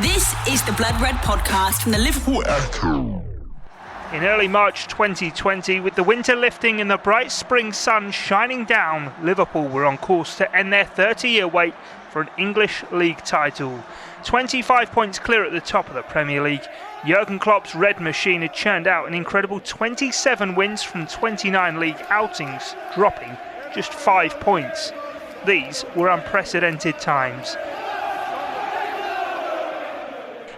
This is the Blood Red podcast from the Liverpool Echo. In early March 2020, with the winter lifting and the bright spring sun shining down, Liverpool were on course to end their 30-year wait for an English League title. 25 points clear at the top of the Premier League, Jurgen Klopp's Red Machine had churned out an incredible 27 wins from 29 league outings, dropping just 5 points. These were unprecedented times.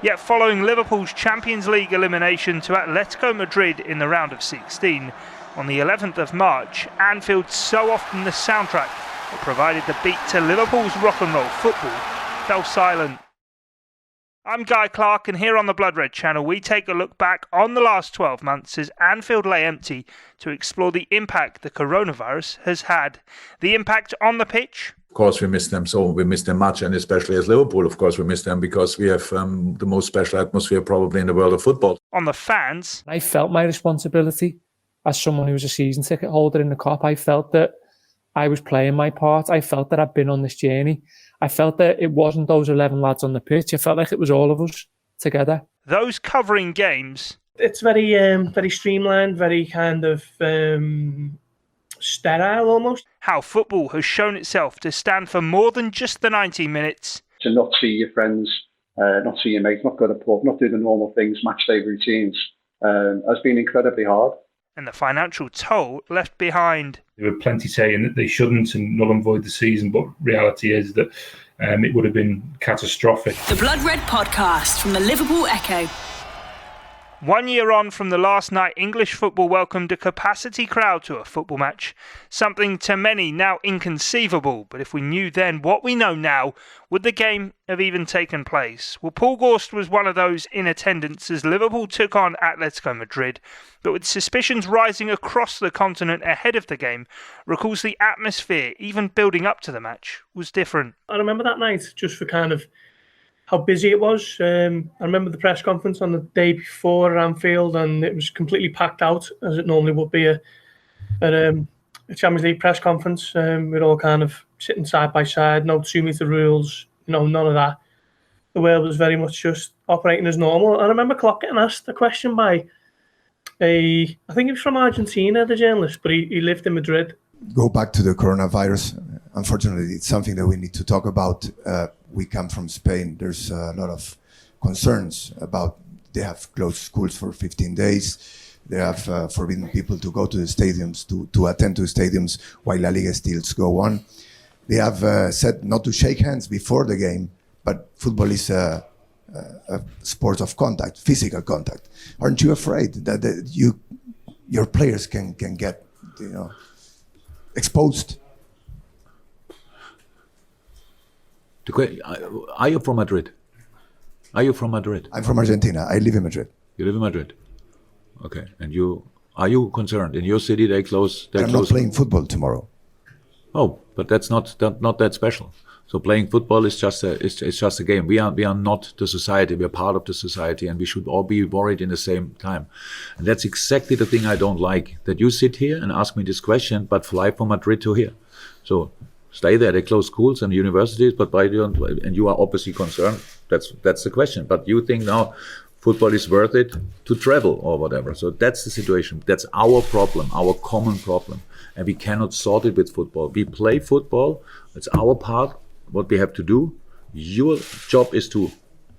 Yet following Liverpool's Champions League elimination to Atletico Madrid in the round of 16, on the 11th of March, Anfield, so often the soundtrack that provided the beat to Liverpool's rock and roll football, fell silent. I'm Guy Clarke, and here on the Blood Red channel we take a look back on the last 12 months as Anfield lay empty to explore the impact the coronavirus has had. The impact on the pitch? Of course, we miss them. So we miss them much, and especially as Liverpool, of course, we miss them because we have the most special atmosphere probably in the world of football. On the fans, I felt my responsibility as someone who was a season ticket holder in the Kop. I felt that I was playing my part. I felt that I'd been on this journey. I felt that it wasn't those 11 lads on the pitch. I felt like it was all of us together. Those covering games. It's very, very streamlined, very kind of sterile almost. How football has shown itself to stand for more than just the 90 minutes. To not see your friends, not see your mates, not go to the pub, not do the normal things, match day routines, has been incredibly hard. And the financial toll left behind. There were plenty saying that they shouldn't and null and void the season, but reality is that it would have been catastrophic. The Blood Red podcast from the Liverpool Echo. 1 year on from the last night English football welcomed a capacity crowd to a football match, something to many now inconceivable, but if we knew then what we know now, would the game have even taken place? Well, Paul Gorst was one of those in attendance as Liverpool took on Atletico Madrid, but with suspicions rising across the continent ahead of the game, recalls the atmosphere, even building up to the match, was different. I remember that night just for kind of how busy it was. I remember the press conference on the day before at Anfield, and it was completely packed out, as it normally would be at a Champions League press conference. We're all kind of sitting side by side, no 2 metre rules, none of that. The world was very much just operating as normal. And I remember Klopp getting asked a question by I think he was from Argentina, the journalist, but he lived in Madrid. Go back to the coronavirus. Unfortunately, it's something that we need to talk about. We come from Spain. There's a lot of concerns about they have closed schools for 15 days. They have forbidden people to go to the stadiums, to attend to stadiums while La Liga still go on. They have said not to shake hands before the game, but football is a sport of contact, physical contact. Aren't you afraid that your players can get exposed? Are you from Madrid? I'm from Argentina. I live in Madrid. You live in Madrid? Okay. And are you concerned? In your city they close... I'm not playing football tomorrow. Oh, but that's not that special. So playing football is just a game. We are not the society. We are part of the society, and we should all be worried in the same time. And that's exactly the thing I don't like. That you sit here and ask me this question, but fly from Madrid to here. So stay there. They close schools and universities, but and you are obviously concerned. That's the question. But you think now football is worth it to travel or whatever. So that's the situation. That's our problem, our common problem, and we cannot sort it with football. We play football. It's our part. What we have to do. Your job is to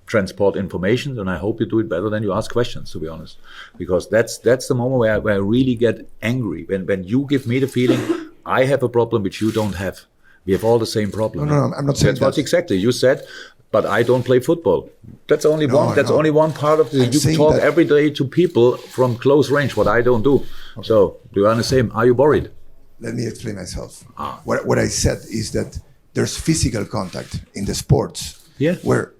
transport information, and I hope you do it better than you ask questions, to be honest, because that's the moment where I really get angry when you give me the feeling I have a problem which you don't have. We have all the same problem. No, I'm not saying that's what exactly you said. But I don't play football. That's only only one part of the. You talk every day to people from close range. What I don't do. Okay. So do you understand? Are you worried? Let me explain myself. What I said is that there's physical contact in the sports. Yeah. Where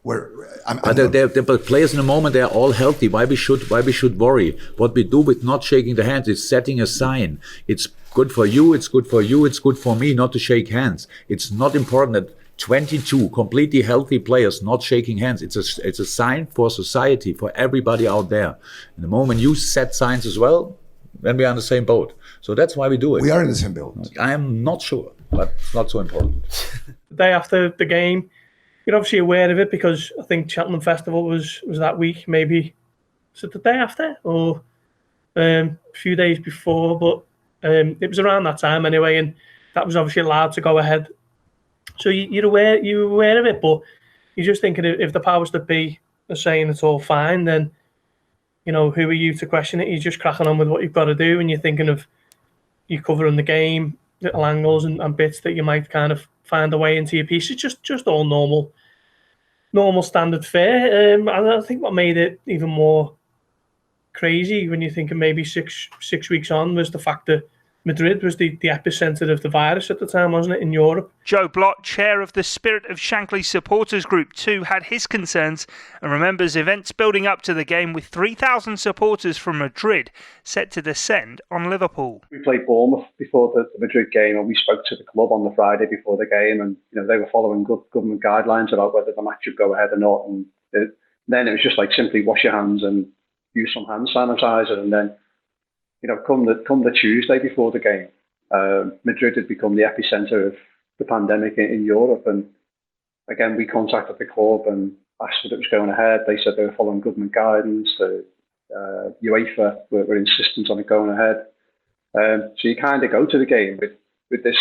the players in the moment, they are all healthy. Why we should worry? What we do with not shaking the hands is setting a sign. It's good for you. It's good for you. It's good for me not to shake hands. It's not important that 22 completely healthy players not shaking hands. It's a sign for society, for everybody out there. In the moment you set signs as well, then we are in the same boat. So that's why we do it. We are in the same boat. I am not sure, but it's not so important. The day after the game, you're obviously aware of it because I think Cheltenham Festival was that week, maybe. Was it the day after or a few days before? But it was around that time anyway, and that was obviously allowed to go ahead. So you're aware of it, but you're just thinking if the powers that be are saying it's all fine, then who are you to question it? You're just cracking on with what you've got to do, and you're thinking of you covering the game, little angles and bits that you might kind of find a way into your piece. It's just all normal standard fare. And I think what made it even more crazy when you think of maybe six weeks on was the fact that Madrid was the epicenter of the virus at the time, wasn't it, in Europe? Joe Blott, chair of the Spirit of Shankly supporters group 2, had his concerns and remembers events building up to the game with 3,000 supporters from Madrid set to descend on Liverpool. We played Bournemouth before the Madrid game, and we spoke to the club on the Friday before the game, and they were following good government guidelines about whether the match should go ahead or not. And then it was just like simply wash your hands and use some hand sanitizer, and then come the Tuesday before the game, Madrid had become the epicenter of the pandemic in Europe. And again, we contacted the club and asked if it was going ahead. They said they were following government guidance. UEFA were insistent on it going ahead. So you kind of go to the game with this.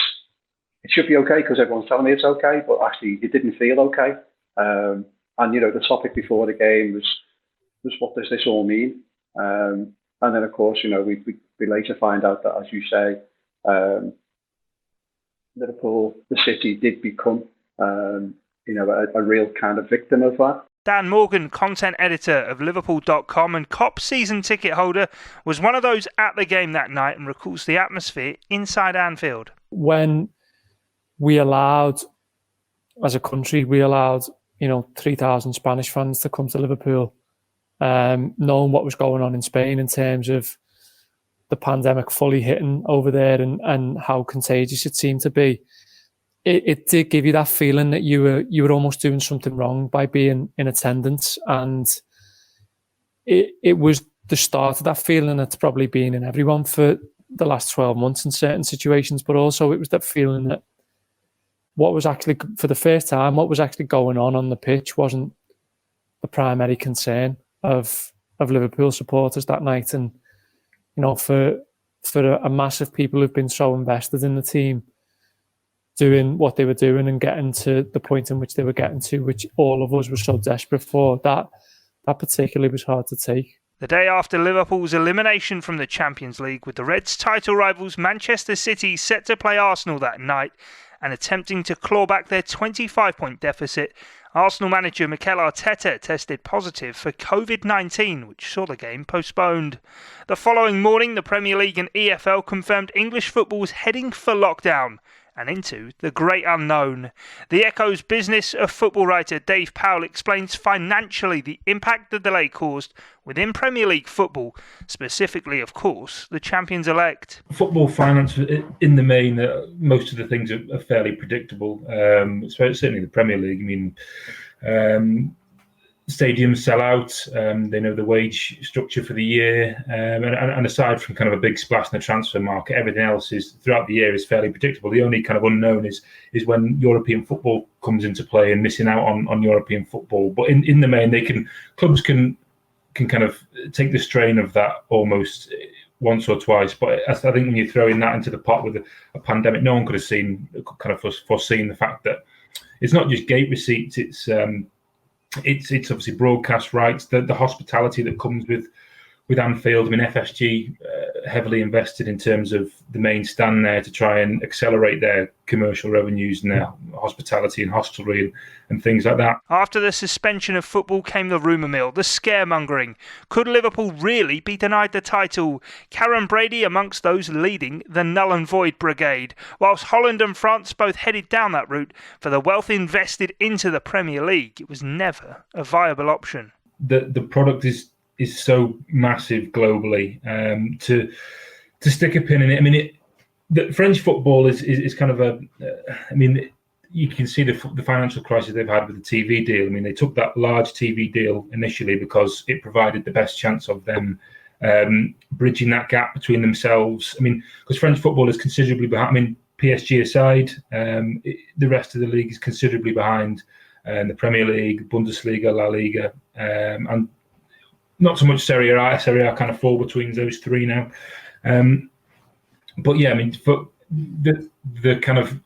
It should be okay because everyone's telling me it's okay, but actually it didn't feel okay. And the topic before the game was what does this all mean? And then, of course, we later find out that, as you say, Liverpool, the city, did become, a real kind of victim of that. Dan Morgan, content editor of Liverpool.com and Kop season ticket holder, was one of those at the game that night and recalls the atmosphere inside Anfield. When we allowed, as a country, 3,000 Spanish fans to come to Liverpool, knowing what was going on in Spain in terms of the pandemic fully hitting over there and how contagious it seemed to be, it did give you that feeling that you were almost doing something wrong by being in attendance. And it was the start of that feeling that's probably been in everyone for the last 12 months in certain situations, but also it was that feeling that what was actually, for the first time, what was actually going on the pitch wasn't the primary concern of Liverpool supporters that night. And for a massive people who've been so invested in the team doing what they were doing and getting to the point in which they were getting to, which all of us were so desperate for, that particularly was hard to take. The day after Liverpool's elimination from the Champions League, with the Reds' title rivals Manchester City set to play Arsenal that night and attempting to claw back their 25-point deficit, Arsenal manager Mikel Arteta tested positive for COVID-19, which saw the game postponed. The following morning, the Premier League and EFL confirmed English football was heading for lockdown and into the great unknown. The Echo's business of football writer Dave Powell explains financially the impact the delay caused within Premier League football, specifically, of course, the champions-elect. Football finance, in the main, most of the things are fairly predictable. Certainly the Premier League. I mean, stadiums sell out. They know the wage structure for the year, and aside from kind of a big splash in the transfer market, everything else is throughout the year is fairly predictable. The only kind of unknown is when European football comes into play and missing out on European football. But in the main, clubs can kind of take the strain of that almost once or twice. But I think when you're throwing that into the pot with a pandemic, no one could have foreseen the fact that it's not just gate receipts. It's obviously broadcast rights, the hospitality that comes with Anfield. I mean, FSG heavily invested in terms of the main stand there to try and accelerate their commercial revenues and their hospitality and hostelry and things like that. After the suspension of football came the rumour mill, the scaremongering. Could Liverpool really be denied the title? Karen Brady amongst those leading the null and void brigade, whilst Holland and France both headed down that route. For the wealth invested into the Premier League, it was never a viable option. The product is so massive globally, to stick a pin in it. I mean, the French football is kind of you can see the financial crisis they've had with the TV deal. I mean, they took that large TV deal initially because it provided the best chance of them bridging that gap between themselves. I mean, because French football is considerably behind. I mean, PSG aside, the rest of the league is considerably behind and the Premier League, Bundesliga, La Liga, and not so much Serie A. Serie A kind of fall between those three now. But yeah, I mean, for the kind of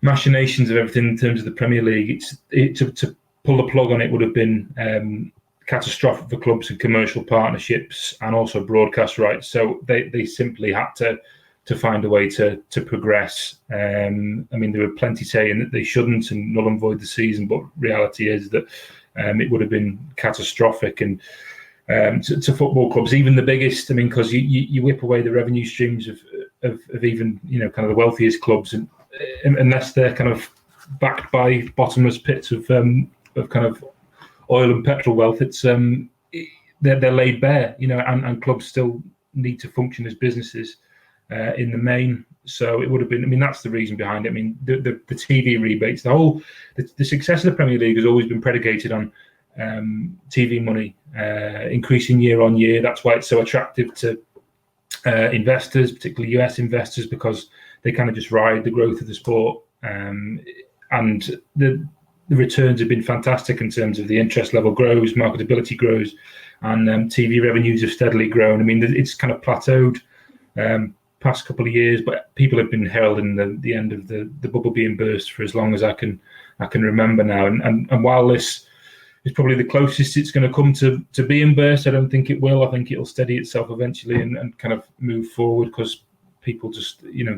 machinations of everything in terms of the Premier League, to pull the plug on it would have been catastrophic for clubs and commercial partnerships and also broadcast rights. So they simply had to find a way to progress. I mean, there were plenty saying that they shouldn't and null and void the season, but reality is that it would have been catastrophic. And to football clubs, even the biggest, I mean, because you whip away the revenue streams of even, you know, kind of the wealthiest clubs, and unless they're kind of backed by bottomless pits of kind of oil and petrol wealth, it's they're laid bare, you know, and clubs still need to function as businesses in the main. So it would have been, I mean, that's the reason behind it. I mean, the TV rebates, the success of the Premier League has always been predicated on TV money increasing year on year. That's why it's so attractive to investors, particularly US investors, because they kind of just ride the growth of the sport. And the returns have been fantastic in terms of the interest level grows, marketability grows, and TV revenues have steadily grown. I mean, it's kind of plateaued past couple of years, but people have been heralding the end of the bubble being burst for as long as I can remember now. And while this is probably the closest it's going to come to being burst, I don't think it will. I think it'll steady itself eventually and kind of move forward, because people just, you know,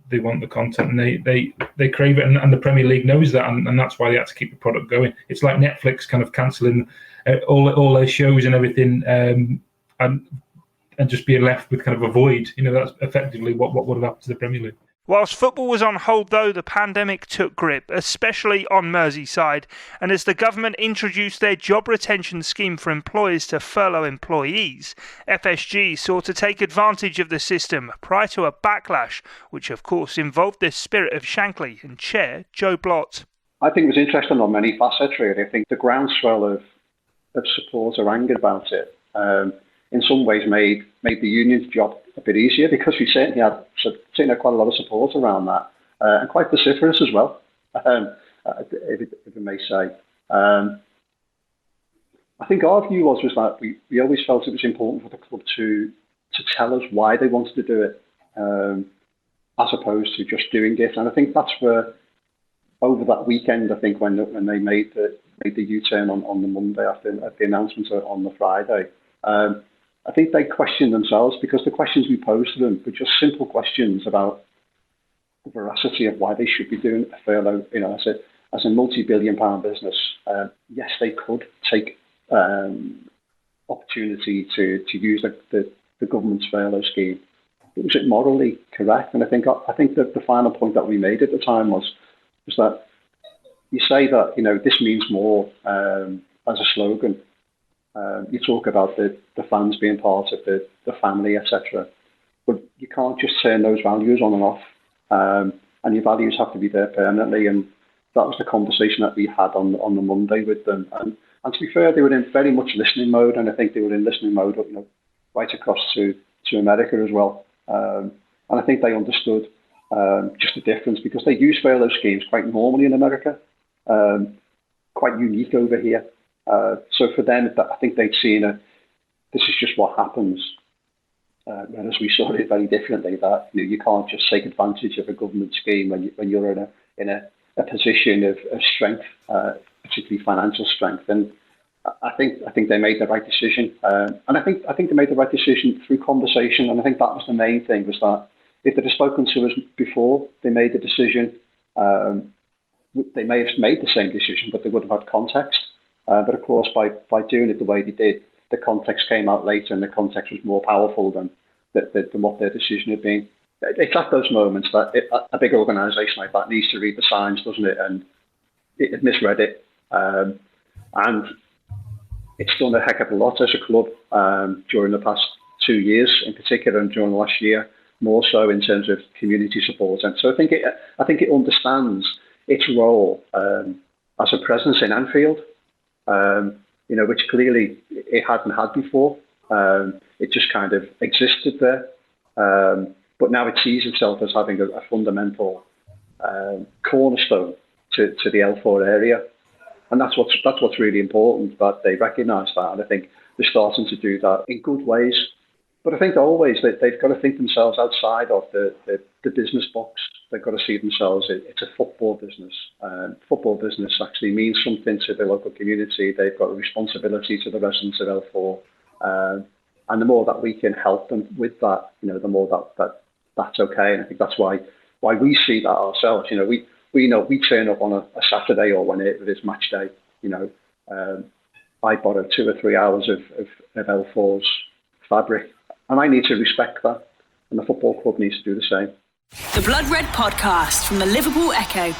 they want the content and they crave it, and the Premier League knows that, and that's why they have to keep the product going. It's like Netflix kind of cancelling all their shows and everything, and just being left with kind of a void. You know, that's effectively what would have happened to the Premier League. Whilst football was on hold, though, the pandemic took grip, especially on Merseyside, and as the government introduced their job retention scheme for employers to furlough employees, FSG sought to take advantage of the system prior to a backlash, which of course involved the spirit of Shankly and chair Joe Blott. I think it was interesting on many facets, really. I think the groundswell of support or anger about it in some ways made the union's job a bit easier, because we certainly had quite a lot of support around that, and quite vociferous as well, if I may say. I think our view was that we always felt it was important for the club to tell us why they wanted to do it, as opposed to just doing it. And I think that's where, over that weekend, I think when they made the U-turn on the Monday after the announcement on the Friday, I think they questioned themselves, because the questions we posed to them were just simple questions about the veracity of why they should be doing a furlough. You know, as a multi-billion-pound business, yes, they could take opportunity to use the government's furlough scheme. But was it morally correct? And I think that the final point that we made at the time was that you say that, you know, this means more as a slogan. You talk about the fans being part of the family, etc. But you can't just turn those values on and off, and your values have to be there permanently. And that was the conversation that we had on the Monday with them. And to be fair, they were in very much listening mode, and I think they were in listening mode, you know, right across to America as well. And I think they understood just the difference, because they use furlough schemes quite normally in America, quite unique over here. So for them, I think they'd seen this is just what happens. Whereas we saw it very differently, that you can't just take advantage of a government scheme when you're in a position of strength, particularly financial strength. And I think they made the right decision, and I think they made the right decision through conversation. And I think that was the main thing, was that if they'd have spoken to us before they made the decision, they may have made the same decision, but they would have had context. But of course, by doing it the way they did, the context came out later, and the context was more powerful than what their decision had been. It's at those moments that a big organisation like that needs to read the signs, doesn't it? And it misread it, and it's done a heck of a lot as a club during the past 2 years, in particular, and during the last year, more so in terms of community support. And so I think it understands its role as a presence in Anfield. You know, which clearly it hadn't had before. It just kind of existed there. But now it sees itself as having a fundamental cornerstone to the L4 area. And that's what's really important, that they recognise that. And I think they're starting to do that in good ways. But I think always they've got to think themselves outside of the business box. They've got to see themselves, it's a football business. Football business actually means something to the local community. They've got a responsibility to the residents of L4. And the more that we can help them with that, the more that's okay. And I think that's why we see that ourselves. We know we turn up on a Saturday or when it is match day. I borrow 2 or 3 hours of L4's fabric, and I need to respect that, and the football club needs to do the same. The Blood Red Podcast from the Liverpool Echo.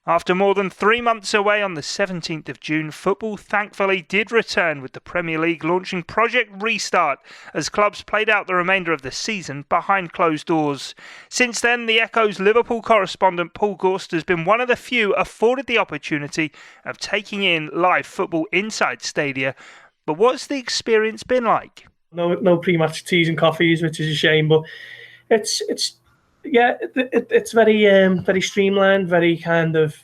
After more than 3 months away on the 17th of June, football thankfully did return, with the Premier League launching Project Restart as clubs played out the remainder of the season behind closed doors. Since then, the Echo's Liverpool correspondent Paul Gorst has been one of the few afforded the opportunity of taking in live football inside stadia. But what's the experience been like? No pre-match teas and coffees, which is a shame, but it's very streamlined, very kind of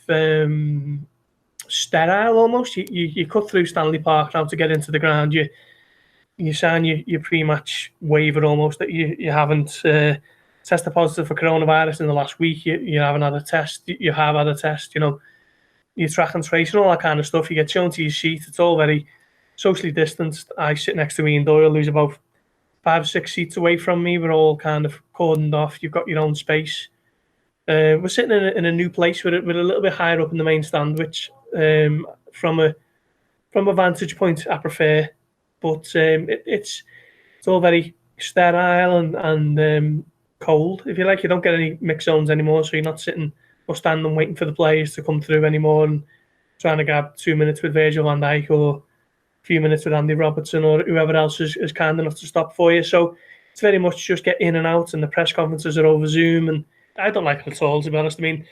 sterile almost. You cut through Stanley Park now to get into the ground. You sign your pre-match waiver almost that you haven't tested positive for coronavirus in the last week. You haven't had a test. You have had a test. You track and trace and all that kind of stuff. You get shown to your seat. It's all very socially distanced. I sit next to Ian Doyle, who's about 5 or 6 seats away from me. We're all kind of cordoned off. You've got your own space. We're sitting in a new place. We're a little bit higher up in the main stand, which from a vantage point I prefer. But it's all very sterile and cold, if you like. You don't get any mixed zones anymore, so you're not sitting or standing waiting for the players to come through anymore and trying to grab 2 minutes with Virgil van Dijk or a few minutes with Andy Robertson or whoever else is kind enough to stop for you. So it's very much just get in and out, and the press conferences are over Zoom, and I don't like it at all, to be honest. I mean,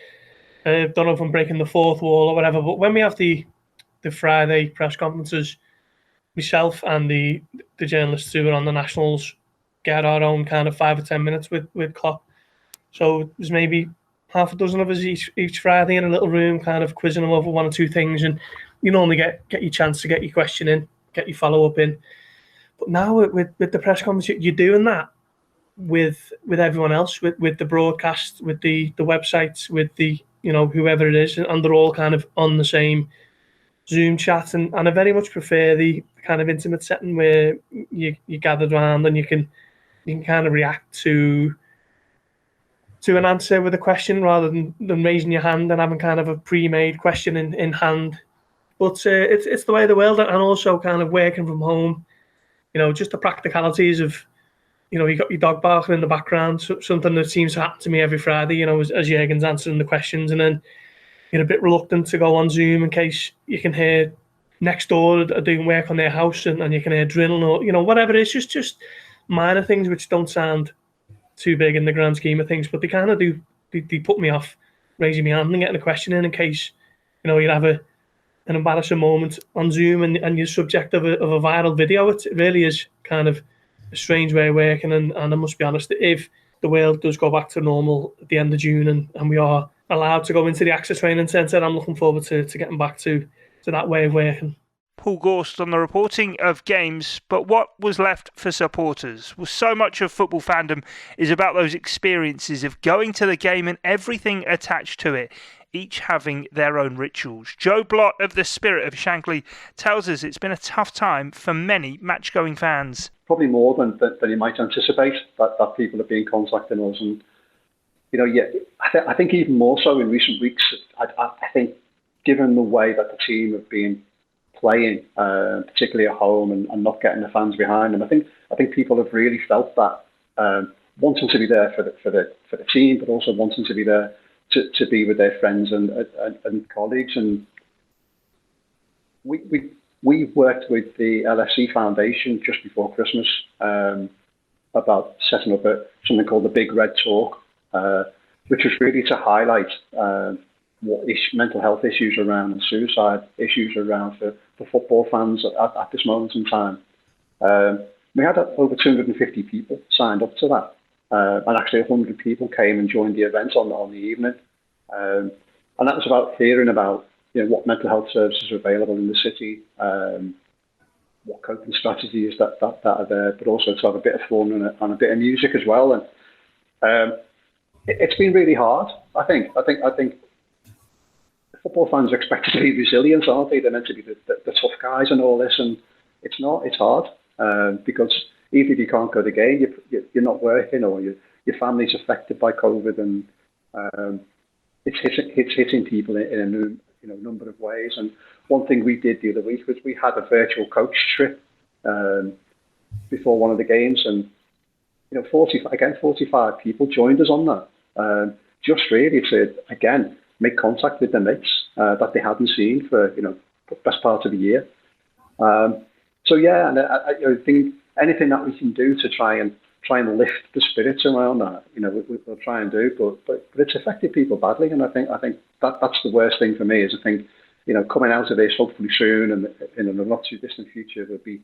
don't know if I'm breaking the fourth wall or whatever, but when we have the Friday press conferences, myself and the journalists who are on the Nationals get our own kind of 5 or 10 minutes with Klopp. So there's maybe half a dozen of us each Friday in a little room, kind of quizzing them over 1 or 2 things, and you normally get your chance to get your question in, get your follow-up in. But now with the press conference, you're doing that with everyone else, with the broadcast, with the websites, with the whoever it is, and they're all kind of on the same Zoom chat. And I very much prefer the kind of intimate setting where you gathered around and you can kind of react to an answer with a question rather than raising your hand and having kind of a pre-made question in hand. But it's the way of the world, and also kind of working from home, just the practicalities of, you got your dog barking in the background, something that seems to happen to me every Friday, as Jurgen's answering the questions, and then you're a bit reluctant to go on Zoom in case you can hear next door are doing work on their house and you can hear drilling or, whatever it is, just minor things which don't sound too big in the grand scheme of things, but they kind of do, they put me off raising my hand and getting a question in case, you'd have an embarrassing moment on Zoom and you're subject of a viral video. It really is kind of a strange way of working, and I must be honest, if the world does go back to normal at the end of June and we are allowed to go into the Access Training Centre, I'm looking forward to getting back to that way of working. Paul Gorst on the reporting of games, but what was left for supporters? Well, so much of football fandom is about those experiences of going to the game and everything attached to it, each having their own rituals. Joe Blott of the Spirit of Shankly tells us it's been a tough time for many match-going fans. Probably more than you might anticipate, that people have been contacting us. And, I think even more so in recent weeks, I think given the way that the team have been playing, particularly at home and not getting the fans behind them, I think people have really felt that, wanting to be there for the team, but also wanting to be there to be with their friends and colleagues. And we worked with the LFC Foundation just before Christmas about setting up something called the Big Red Talk, which was really to highlight what mental health issues around and suicide issues around for football fans at this moment in time. We had over 250 people signed up to that. And actually 100 people came and joined the event on the evening. And that was about hearing about, what mental health services are available in the city, what coping strategies that are there, but also to have a bit of fun and a bit of music as well. And it's been really hard. I think football fans are expected to be resilient, aren't they? They're meant to be the tough guys and all this, and it's not. It's hard because even if you can't go to the game, you're not working, or your family's affected by COVID, and it's hitting people in a number of ways. And one thing we did the other week was we had a virtual coach trip before one of the games, and 45 people joined us on that. Just really to again make contact with their mates that they hadn't seen for the best part of the year. So yeah, and I think anything that we can do to try and lift the spirits around that, we'll try and do. But it's affected people badly, and I think that's the worst thing for me. Is I think coming out of this hopefully soon, and in a not too distant future, we'll be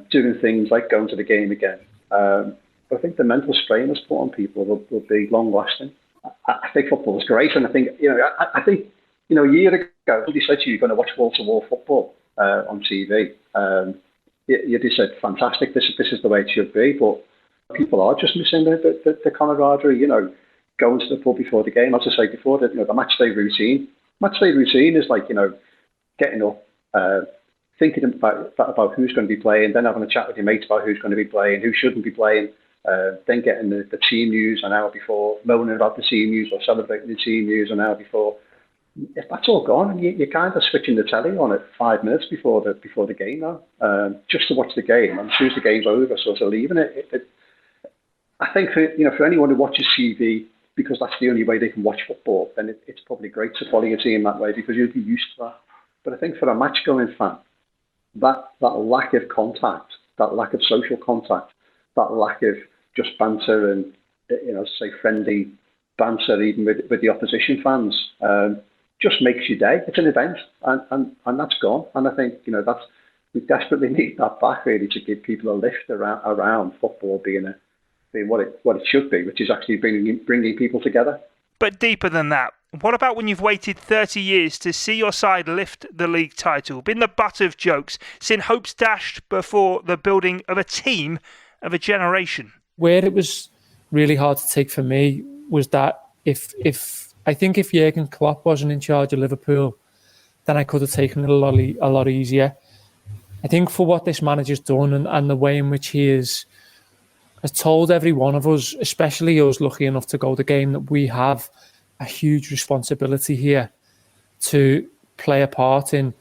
doing things like going to the game again. But I think the mental strain it's put on people will be long lasting. I think football is great, and I think a year ago somebody said to you, you're going to watch wall-to-wall football on TV. You just said, fantastic, this is the way it should be, but people are just missing the camaraderie, going to the pub before the game. As I say before, the match day routine. Match day routine is like, getting up, thinking about who's going to be playing, then having a chat with your mates about who's going to be playing, who shouldn't be playing, then getting the team news an hour before, moaning about the team news or celebrating the team news an hour before. If that's all gone, and you're kind of switching the telly on at 5 minutes before the game now, just to watch the game, and as soon as the game's over, sort of leaving it. I think for anyone who watches TV, because that's the only way they can watch football, then it's probably great to follow your team that way because you'll be used to that. But I think for a match-going fan, that lack of contact, that lack of social contact, that lack of just banter and say friendly banter even with the opposition fans, just makes your day. It's an event, and that's gone. And I think we desperately need that back, really, to give people a lift around football being what it should be, which is actually bringing people together. But deeper than that, what about when you've waited 30 years to see your side lift the league title, been the butt of jokes, seen hopes dashed before the building of a team of a generation? Where it was really hard to take for me was that if Jurgen Klopp wasn't in charge of Liverpool, then I could have taken it a lot easier. I think for what this manager's done and the way in which he has told every one of us, especially us lucky enough to go the game, that we have a huge responsibility here to play a part in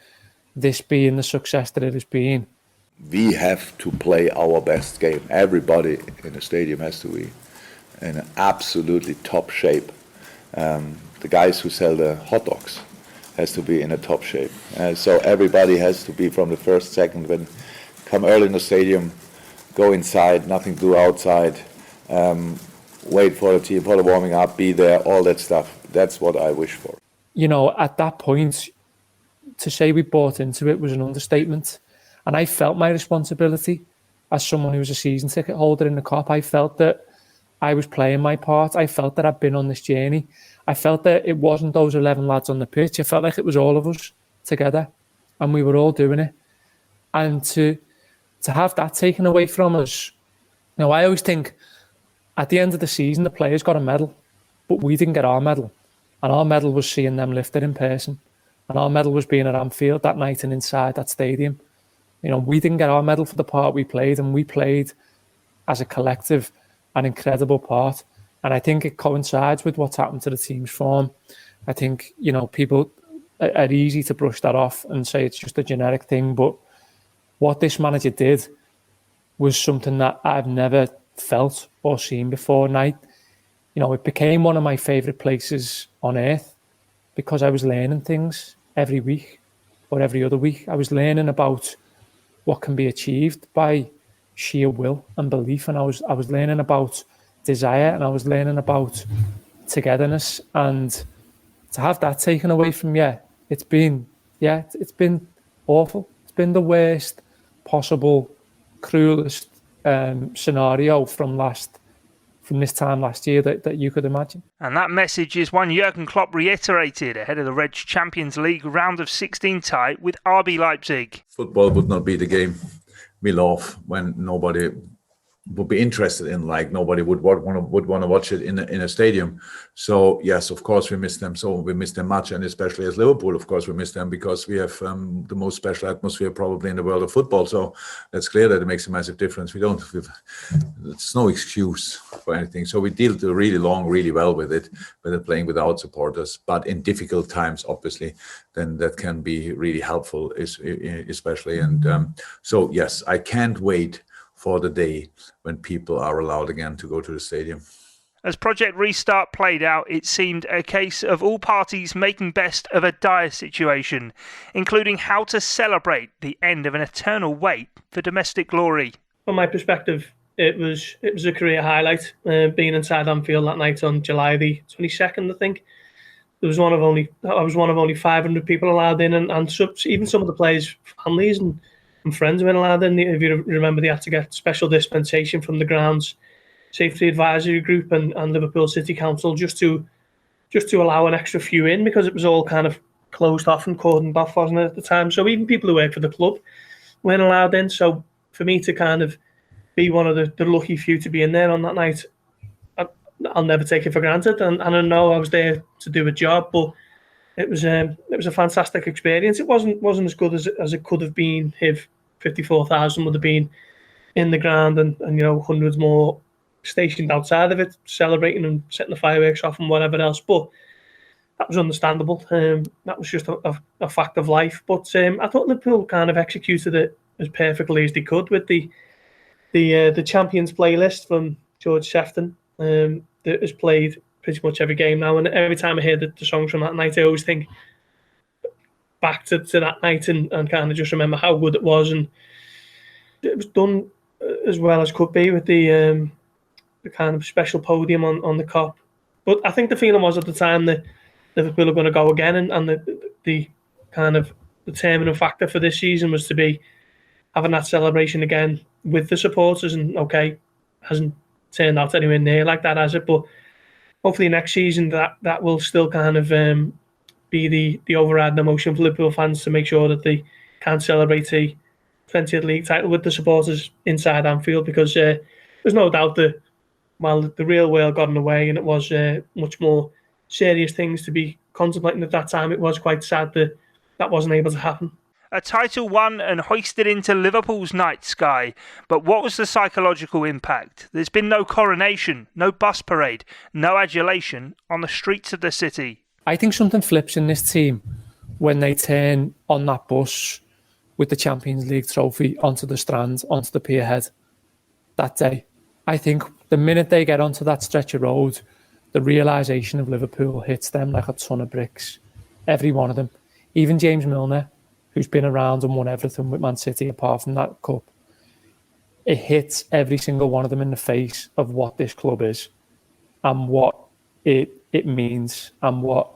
this being the success that it has been. We have to play our best game. Everybody in the stadium has to be in absolutely top shape. The guys who sell the hot dogs has to be in a top shape. So everybody has to be from the first second when come early in the stadium, go inside, nothing to do outside, wait for the team, for the warming up, be there, all that stuff. That's what I wish for. At that point, to say we bought into it was an understatement. And I felt my responsibility as someone who was a season ticket holder in the Kop. I felt that I was playing my part. I felt that I'd been on this journey. I felt that it wasn't those 11 lads on the pitch. I felt like it was all of us together, and we were all doing it. And to have that taken away from us, I always think at the end of the season, the players got a medal, but we didn't get our medal. And our medal was seeing them lifted in person. And our medal was being at Anfield that night and inside that stadium. We didn't get our medal for the part we played, and we played as a collective an incredible part. And I think it coincides with what's happened to the team's form. I think, people are easy to brush that off and say it's just a generic thing. But what this manager did was something that I've never felt or seen before. And it became one of my favourite places on earth because I was learning things every week or every other week. I was learning about what can be achieved by sheer will and belief, and I was learning about desire, and I was learning about togetherness. And to have that taken away from you, it's been awful. It's been the worst possible, cruelest scenario from last from this time last year that you could imagine. And that message is one Jurgen Klopp reiterated ahead of the Reds Champions League round of 16 tie with RB Leipzig. Football would not be the game we love when nobody would be interested in, like nobody would want to watch it in a stadium. So yes, of course we miss them. So we miss them much, and especially as Liverpool, of course we miss them because we have the most special atmosphere probably in the world of football. So that's clear that it makes a massive difference. It's no excuse for anything. So we deal really well with it, playing without supporters. But in difficult times, obviously, then that can be really helpful, especially. And so yes, I can't wait for the day when people are allowed again to go to the stadium. As Project Restart played out, it seemed a case of all parties making best of a dire situation, including how to celebrate the end of an eternal wait for domestic glory. From my perspective, it was a career highlight, being inside Anfield that night on July the 22nd, I think. I was one of only 500 people allowed in, and even some of the players' families and friends weren't allowed in. If you remember, they had to get special dispensation from the grounds safety advisory group and Liverpool City Council just to allow an extra few in, because it was all kind of closed off and cordoned off, wasn't it, at the time? So even people who work for the club weren't allowed in. So for me to kind of be one of the lucky few to be in there on that night, I'll never take it for granted. And I know I was there to do a job, but it was a fantastic experience. It wasn't as good as it could have been if 54,000 would have been in the ground and hundreds more stationed outside of it, celebrating and setting the fireworks off and whatever else. But that was understandable. That was just a fact of life. But I thought Liverpool kind of executed it as perfectly as they could with the Champions playlist from George Sefton that has played pretty much every game now. And every time I hear the songs from that night, I always think back to that night and kind of just remember how good it was. And it was done as well as could be with the kind of special podium on the Kop. But I think the feeling was at the time that Liverpool are going to go again, and the kind of determining factor for this season was to be having that celebration again with the supporters. And okay, hasn't turned out anywhere near like that, has it? But hopefully next season that will still kind of be the overriding emotion for Liverpool fans, to make sure that they can celebrate a 20th league title with the supporters inside Anfield, because there's no doubt that while the real world got in the way and it was much more serious things to be contemplating at that time, it was quite sad that wasn't able to happen. A title won and hoisted into Liverpool's night sky. But what was the psychological impact? There's been no coronation, no bus parade, no adulation on the streets of the city. I think something flips in this team when they turn on that bus with the Champions League trophy onto the Strand, onto the pierhead that day. I think the minute they get onto that stretch of road, the realisation of Liverpool hits them like a ton of bricks. Every one of them. Even James Milner, who's been around and won everything with Man City apart from that cup. It hits every single one of them in the face of what this club is and what it means and what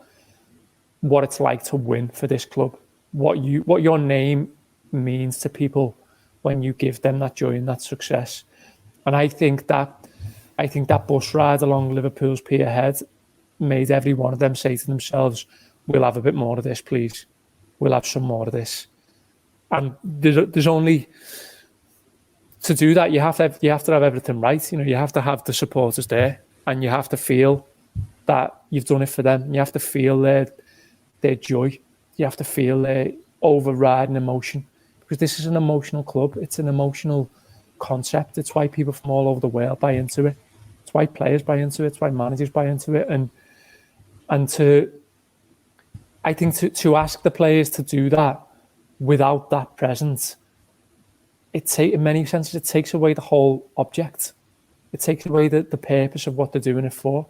it's like to win for this club. What your name means to people when you give them that joy and that success. And I think that bus ride along Liverpool's pierhead made every one of them say to themselves, we'll have a bit more of this, please. We'll have some more of this. And there's only... To do that, you have to have everything right. You have to have the supporters there, and you have to feel that you've done it for them. You have to feel their joy. You have to feel their overriding emotion, because this is an emotional club. It's an emotional concept. It's why people from all over the world buy into it. It's why players buy into it. It's why managers buy into it. And to ask the players to do that without that presence, in many senses, it takes away the whole object. It takes away the purpose of what they're doing it for.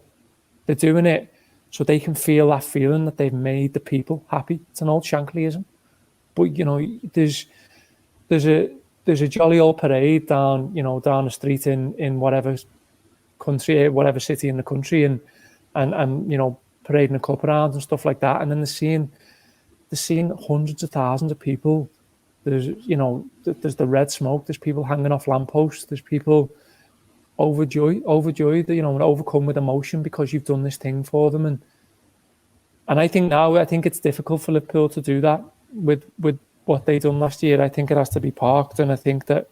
They're doing it so they can feel that feeling that they've made the people happy. It's an old Shanklyism. But, there's a jolly old parade down the street in whatever country, whatever city in the country, and parading a cup around and stuff like that. And then they're seeing hundreds of thousands of people. There's the red smoke. There's people hanging off lampposts. There's people overjoyed, you know, and overcome with emotion because you've done this thing for them. And I think it's difficult for Liverpool to do that with what they done last year. I think it has to be parked, and I think that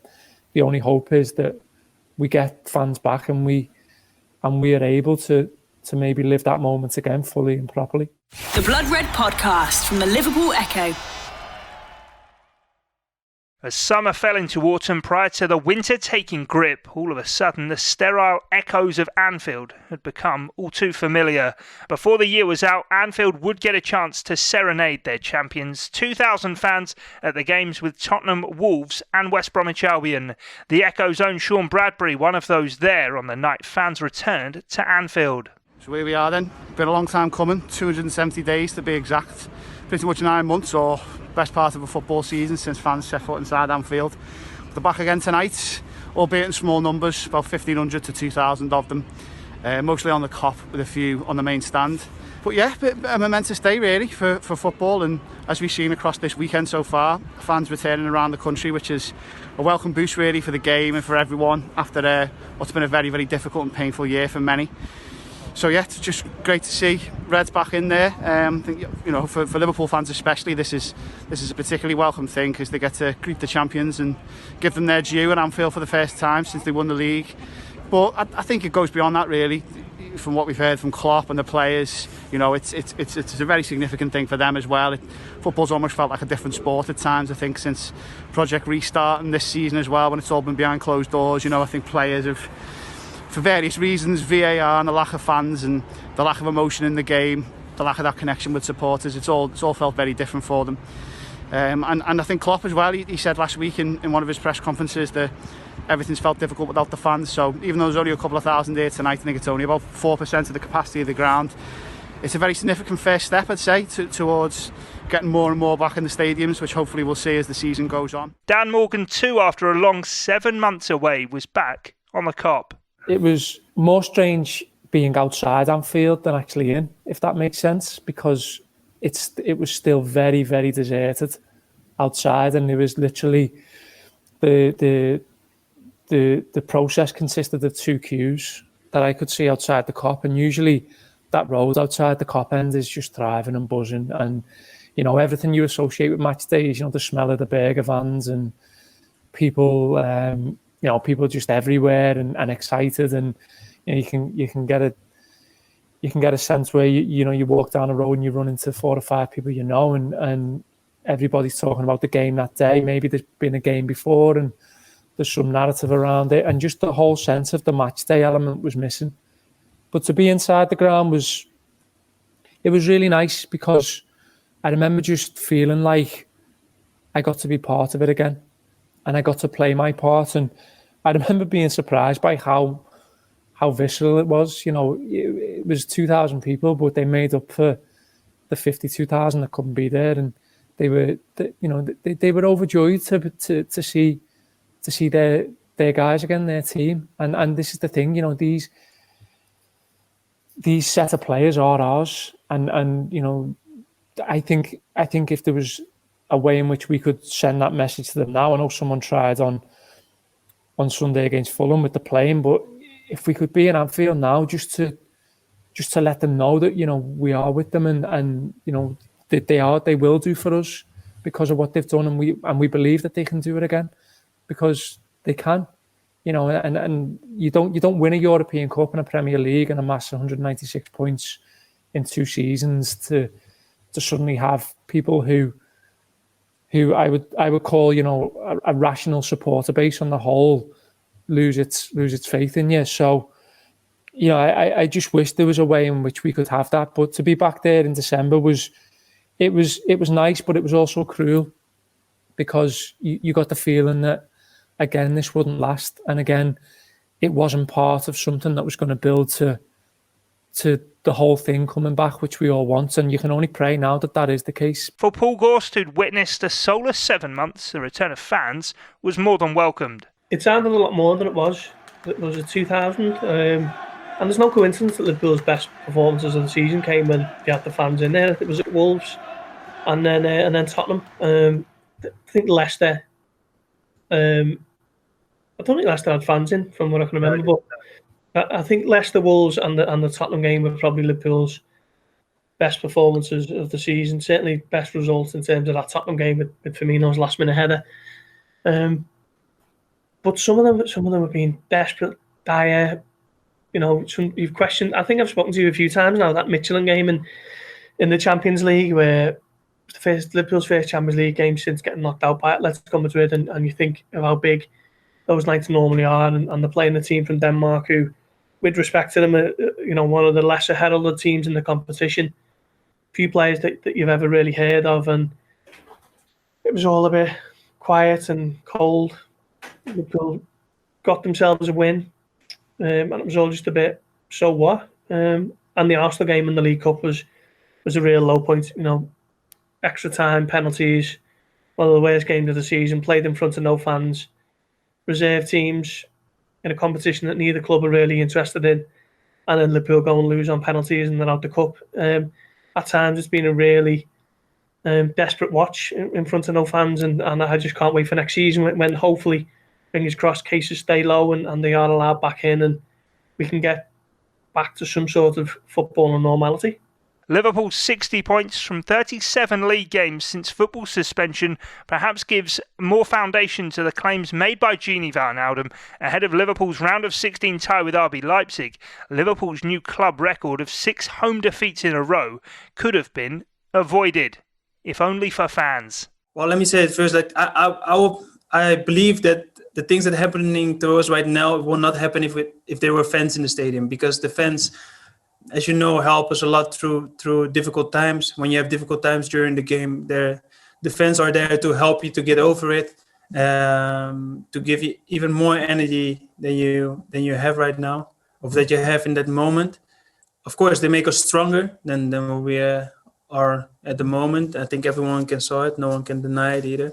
the only hope is that we get fans back and we are able to maybe live that moment again fully and properly. The Blood Red Podcast from the Liverpool Echo. As summer fell into autumn prior to the winter taking grip, all of a sudden the sterile echoes of Anfield had become all too familiar. Before the year was out, Anfield would get a chance to serenade their champions. 2,000 fans at the games with Tottenham, Wolves and West Bromwich Albion. The Echo's own Sean Bradbury, one of those there on the night fans returned to Anfield. So here we are then. Been a long time coming, 270 days to be exact. Pretty much 9 months, or best part of a football season since fans set foot inside Anfield. They're back again tonight, albeit in small numbers, about 1,500 to 2,000 of them. Mostly on the Kop with a few on the main stand. But yeah, a momentous day really for football, and as we've seen across this weekend so far, fans returning around the country, which is a welcome boost really for the game and for everyone after what's been a very, very difficult and painful year for many. So yeah, it's just great to see Reds back in there. I think, you know, for Liverpool fans especially, this is a particularly welcome thing because they get to greet the champions and give them their due at Anfield for the first time since they won the league. But I think it goes beyond that really. From what we've heard from Klopp and the players, you know, it's a very significant thing for them as well. Football's almost felt like a different sport at times, I think, since Project Restart and this season as well, when it's all been behind closed doors. You know, I think players have, for various reasons, VAR and the lack of fans and the lack of emotion in the game, the lack of that connection with supporters, it's all felt very different for them. And I think Klopp as well, he said last week in one of his press conferences that everything's felt difficult without the fans. So even though there's only a couple of thousand here tonight, I think it's only about 4% of the capacity of the ground. It's a very significant first step, I'd say, towards getting more and more back in the stadiums, which hopefully we'll see as the season goes on. Dan Morgan too, after a long 7 months away, was back on the Kop. It was more strange being outside Anfield than actually in, if that makes sense, because it was still very, very deserted outside, and it was literally the process consisted of 2 queues that I could see outside the Kop, and usually that road outside the Kop end is just thriving and buzzing, and you know, everything you associate with match days, you know, the smell of the burger vans and people, you know, people just everywhere and excited, and you know, you can get a sense where you know, you walk down the road and you run into 4 or 5 people you know, and everybody's talking about the game that day. Maybe there's been a game before and there's some narrative around it, and just the whole sense of the match day element was missing. But to be inside the ground was really nice, because I remember just feeling like I got to be part of it again, and I got to play my part. And I remember being surprised by how visceral it was. You know, it was 2,000 people, but they made up for the 52,000 that couldn't be there, and they were overjoyed to see their guys again, their team. And this is the thing, you know, these set of players are ours, and you know, I think if there was a way in which we could send that message to them now, I know someone tried on Sunday against Fulham with the playing, but if we could be in Anfield now, just to let them know that, you know, we are with them, and you know, they will do for us because of what they've done, and we believe that they can do it again, because they can, you know, and you don't win a European Cup and a Premier League and amass 196 points in 2 seasons to suddenly have people who I would call, you know, a rational supporter base on the whole lose its faith in you. So, you know, I just wish there was a way in which we could have that. But to be back there in December was nice, but it was also cruel, because you got the feeling that, again, this wouldn't last, and again, it wasn't part of something that was going to build to the whole thing coming back, which we all want, and you can only pray now that is the case. For Paul Gorst, who'd witnessed a soulless 7 months, the return of fans was more than welcomed. It sounded a lot more than it was. It was a 2,000, and there's no coincidence that Liverpool's best performances of the season came when they had the fans in there. It was at Wolves, and then Tottenham. I think Leicester I don't think Leicester had fans in, from what I can remember. But I think Leicester, Wolves, and the Tottenham game were probably Liverpool's best performances of the season. Certainly, best results in terms of that Tottenham game with Firmino's last-minute header. But some of them have been desperate, dire. You know, you've questioned. I think I've spoken to you a few times now. That Michelin game in the Champions League, where Liverpool's first Champions League game since getting knocked out by Atletico Madrid, and you think of how big those nights normally are, and they're playing a team from Denmark who, with respect to them, one of the lesser heralded teams in the competition. Few players that you've ever really heard of, and it was all a bit quiet and cold. Liverpool got themselves a win, and it was all just a bit so what. And the Arsenal game in the League Cup was a real low point. You know, extra time, penalties, one of the worst games of the season, played in front of no fans, reserve teams in a competition that neither club are really interested in, and then Liverpool go and lose on penalties and they're out the cup. At times it's been a really desperate watch in front of no fans, and I just can't wait for next season when hopefully, fingers crossed, cases stay low and they are allowed back in and we can get back to some sort of football and normality. Liverpool's 60 points from 37 league games since football suspension perhaps gives more foundation to the claims made by Gini Wijnaldum ahead of Liverpool's round of 16 tie with RB Leipzig. Liverpool's new club record of 6 home defeats in a row could have been avoided, if only for fans. Well, let me say it first. Like I believe that the things that are happening to us right now will not happen if there were fans in the stadium, because the fans, as you know, help us a lot through difficult times. When you have difficult times during the game, the fans are there to help you to get over it, to give you even more energy than you have right now, or that you have in that moment. Of course, they make us stronger than we are at the moment. I think everyone can saw it. No one can deny it either.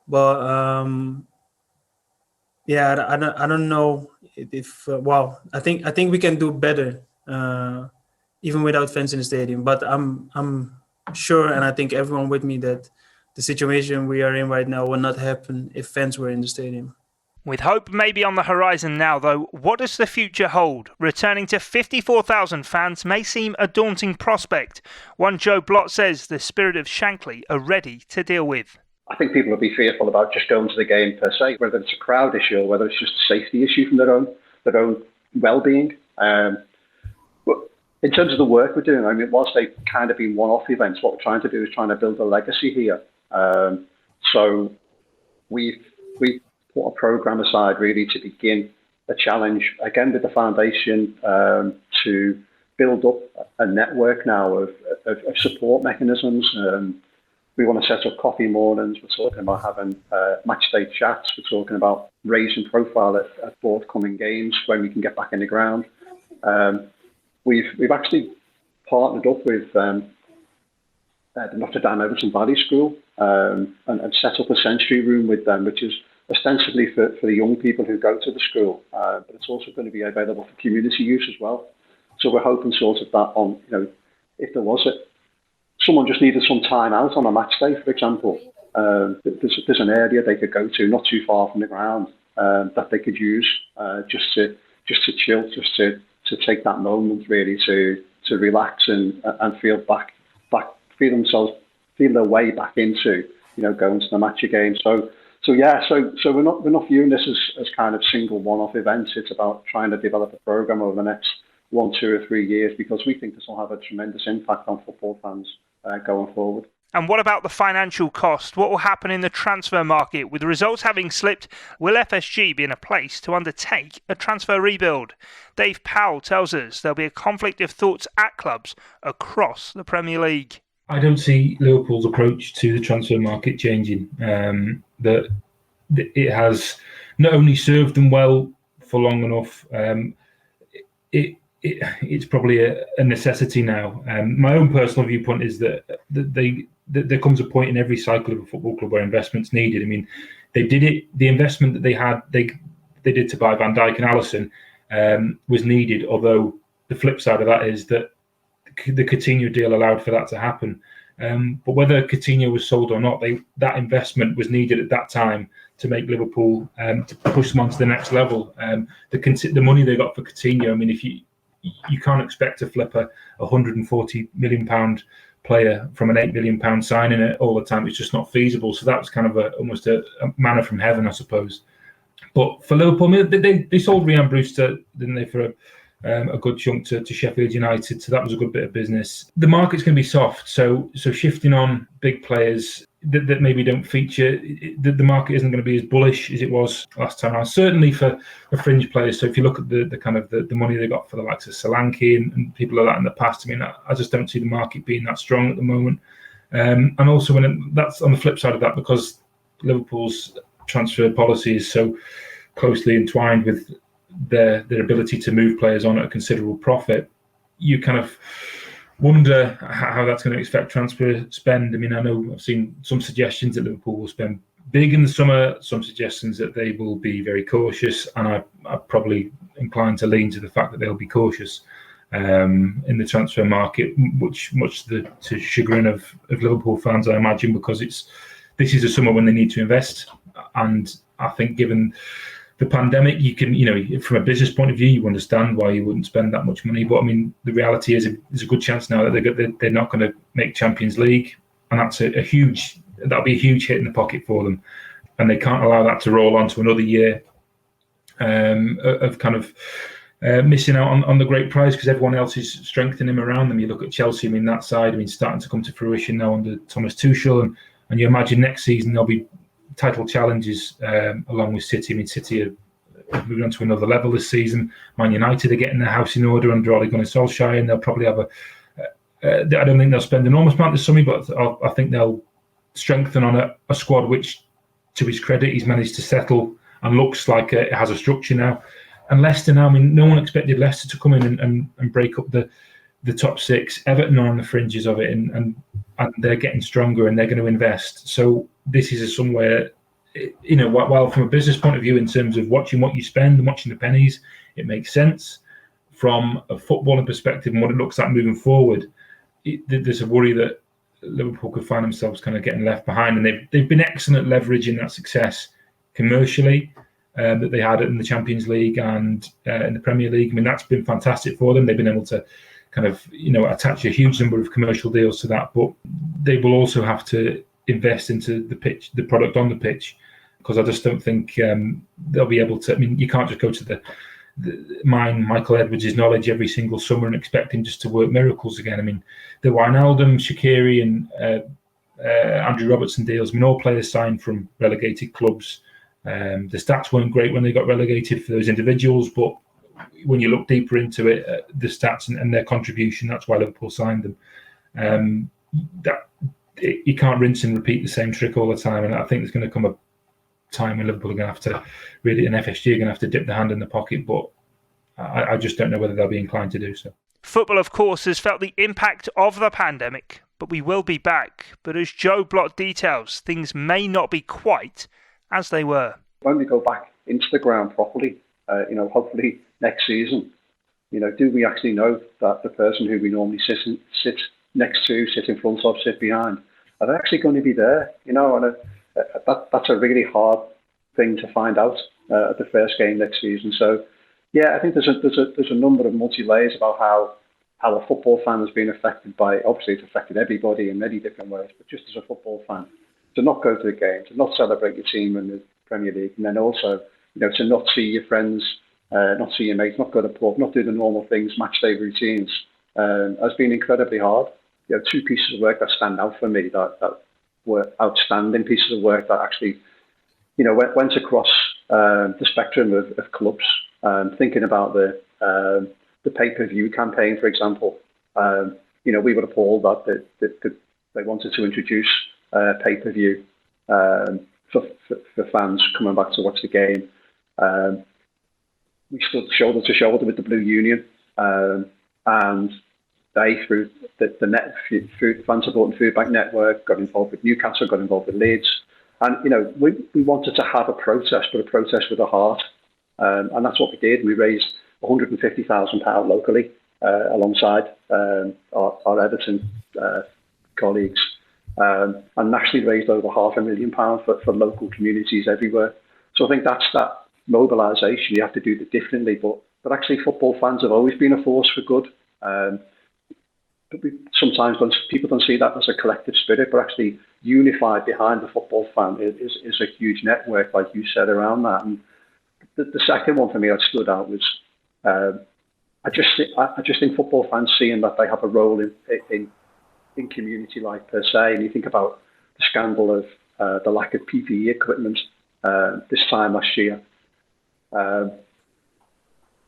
But I don't know if I think we can do better. Even without fans in the stadium, but I'm sure, and I think everyone with me, that the situation we are in right now will not happen if fans were in the stadium. With hope maybe on the horizon now, though, what does the future hold? Returning to 54,000 fans may seem a daunting prospect. One Joe Blott says the spirit of Shankly are ready to deal with. I think people will be fearful about just going to the game per se, whether it's a crowd issue or whether it's just a safety issue from their own well-being. In terms of the work we're doing, I mean, whilst they've kind of been one-off events, what we're trying to do is trying to build a legacy here. So we've put a programme aside really to begin a challenge, again with the foundation, to build up a network now of support mechanisms. We want to set up coffee mornings. We're talking about having match day chats. We're talking about raising profile at forthcoming games when we can get back in the ground. We've actually partnered up with the Notre Dame Everton Valley School and set up a sensory room with them, which is ostensibly for the young people who go to the school, but it's also going to be available for community use as well. So we're hoping sort of that on, if there was someone just needed some time out on a match day, for example, there's an area they could go to not too far from the ground that they could use just to chill, just to take that moment really to relax and feel their way back into going to the match again. So we're not viewing this as kind of single one-off events. It's about trying to develop a program over the next 1, 2 or 3 years, because we think this will have a tremendous impact on football fans going forward. And what about the financial cost? What will happen in the transfer market? With the results having slipped, will FSG be in a place to undertake a transfer rebuild? Dave Powell tells us there'll be a conflict of thoughts at clubs across the Premier League. I don't see Liverpool's approach to the transfer market changing. That it has not only served them well for long enough, it's probably a necessity now. My own personal viewpoint is that there comes a point in every cycle of a football club where investment's needed. I mean, they did it. The investment that they had, they did to buy Van Dijk and Alisson was needed. Although the flip side of that is that the Coutinho deal allowed for that to happen. But whether Coutinho was sold or not, that investment was needed at that time to make Liverpool to push them on to the next level. The money they got for Coutinho, I mean, if you can't expect to flip a £140 million player from an £8 million signing it all the time. It's just not feasible. So that was kind of almost a manna from heaven, I suppose. But for Liverpool, they sold Ryan Brewster, didn't they, for a good chunk to Sheffield United. So that was a good bit of business. The market's going to be soft. So shifting on big players that maybe don't feature, the market isn't going to be as bullish as it was last time around. Certainly for fringe players. So if you look at the kind of the money they got for the likes of Solanke and people like that in the past, I mean, I just don't see the market being that strong at the moment. And also that's on the flip side of that, because Liverpool's transfer policy is so closely entwined with their ability to move players on at a considerable profit, you kind of wonder how that's going to affect transfer spend. I mean, I know I've seen some suggestions that Liverpool will spend big in the summer, some suggestions that they will be very cautious, and I'm probably inclined to lean to the fact that they'll be cautious in the transfer market, which much to the chagrin of Liverpool fans, I imagine, because this is a summer when they need to invest. And I think given the pandemic, you can, from a business point of view, you understand why you wouldn't spend that much money. But I mean, the reality is there's a good chance now that they're not going to make Champions League, and that'll be a huge hit in the pocket for them, and they can't allow that to roll on to another year of kind of missing out on the great prize, because everyone else is strengthening around them. You look at Chelsea, I mean, that side, I mean, starting to come to fruition now under Thomas Tuchel, and you imagine next season there'll be title challenges along with City. I mean, City are moving on to another level this season. Man United are getting their house in order under Ole Gunnar Solskjaer, and they'll probably have I don't think they'll spend an enormous amount this summer, but I think they'll strengthen on a squad which, to his credit, he's managed to settle and looks like it has a structure now. And Leicester now, I mean, no one expected Leicester to come in and break up the top six. Everton are on the fringes of it, and they're getting stronger, and they're going to invest. So this is somewhere, while from a business point of view, in terms of watching what you spend and watching the pennies, it makes sense. From a footballing perspective and what it looks like moving forward, there's a worry that Liverpool could find themselves kind of getting left behind. And they've been excellent at leveraging that success commercially that they had in the Champions League and in the Premier League. I mean, that's been fantastic for them. They've been able to kind of, attach a huge number of commercial deals to that, but they will also have to invest into the product on the pitch, because I just don't think they'll be able to. I mean, you can't just go to mine Michael Edwards' knowledge every single summer and expect him just to work miracles again. I mean, the Wijnaldum, Shaqiri and Andrew Robertson deals, I mean, all players signed from relegated clubs. The stats weren't great when they got relegated for those individuals, but when you look deeper into it, the stats and their contribution, that's why Liverpool signed them. You can't rinse and repeat the same trick all the time, and I think there's going to come a time when Liverpool are going to have to really, and FSG are going to have to dip their hand in the pocket, but I just don't know whether they'll be inclined to do so. Football, of course, has felt the impact of the pandemic, but we will be back. But as Joe Blott details, things may not be quite as they were. When we go back into the ground properly, hopefully next season, do we actually know that the person who we normally sit next to, sit in front of, sit behind, are they actually going to be there? And that's a really hard thing to find out at the first game next season. So, yeah, I think there's a number of multi-layers about how a football fan has been affected by. Obviously, it's affected everybody in many different ways, but just as a football fan, to not go to the game, to not celebrate your team in the Premier League, and then also, to not see your friends, not see your mates, not go to pub, not do the normal things, match day routines, has been incredibly hard. Two pieces of work that stand out for me that were outstanding pieces of work that actually, went across the spectrum of clubs. Thinking about the pay-per-view campaign, for example, we were appalled that they wanted to introduce pay-per-view for fans coming back to watch the game. We stood shoulder to shoulder with the Blue Union, and they, through the Fan Supporting Food Bank Network, got involved with Newcastle, got involved with Leeds. And, we wanted to have a protest, but a protest with a heart. And that's what we did. We raised £150,000 locally alongside our Everton colleagues, and nationally raised over £500,000 for local communities everywhere. So I think that's that mobilisation. You have to do it differently, but actually football fans have always been a force for good. But sometimes people don't see that as a collective spirit, but actually unified behind the football fan is a huge network, like you said, around that. And the second one for me that stood out was I just think football fans seeing that they have a role in community life per se. And you think about the scandal of the lack of PPE equipment this time last year.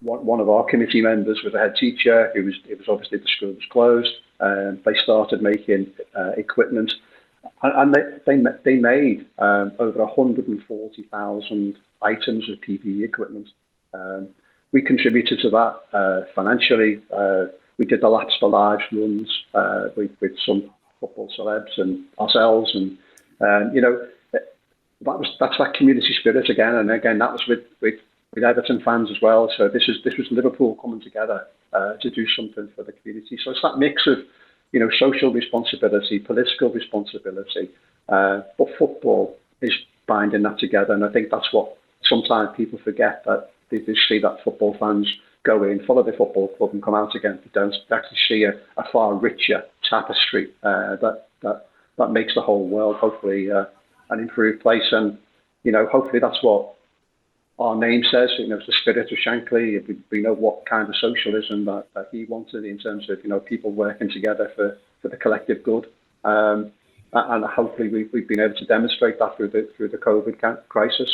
One of our committee members was a head teacher. It was obviously the school was closed. They started making equipment, and they made over 140,000 items of PPE equipment. We contributed to that financially. We did the Laps for Lives runs with some football celebs and ourselves, and that's that community spirit again. And again, that was with Everton fans as well. So this was Liverpool coming together to do something for the community. So it's that mix of social responsibility, political responsibility, but football is binding that together. And I think that's what sometimes people forget, that they see that football fans go in, follow the football club and come out again. They don't actually see a far richer tapestry that makes the whole world hopefully an improved place. And hopefully that's what our name says. It's the spirit of Shankly. We know what kind of socialism that he wanted in terms of people working together for the collective good. And hopefully we've been able to demonstrate that through the COVID crisis.